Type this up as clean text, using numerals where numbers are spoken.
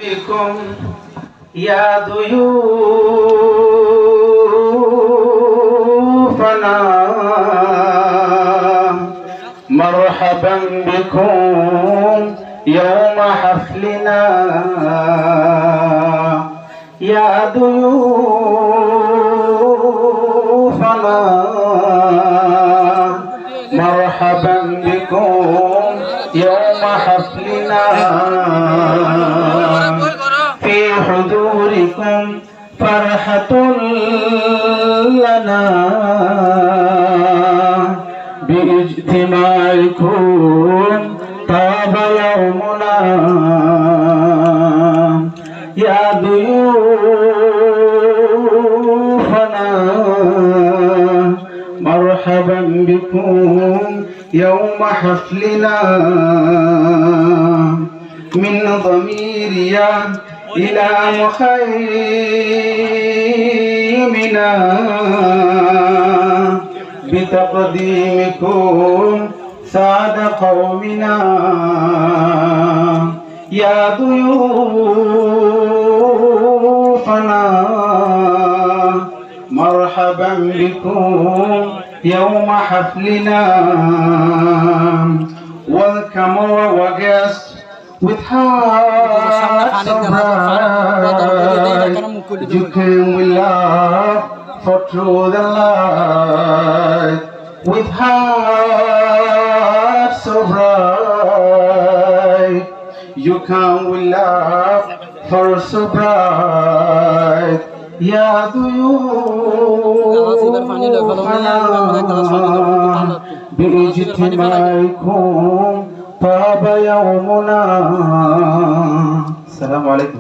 بكم يا ضيوفنا مرحبا بكم يوم حفلنا يا ضيوفنا مرحبا بكم يوم حفلنا في حضوركم فرحة لنا باجتماعكم طاب يومنا يا ضيوفنا مرحبا بكم يوم حفلنا من ضميري إلى مخيمنا بتقديمكم سعد قومنا يا ضيوفنا مرحبا بكم يوم حفلنا. Welcome our guests with hearts of pride. You came with love for truth and light. With hearts so bright, you come with love for so bright. يا ضيوفنا باجتماعكم طاب يومنا. السلام عليكم.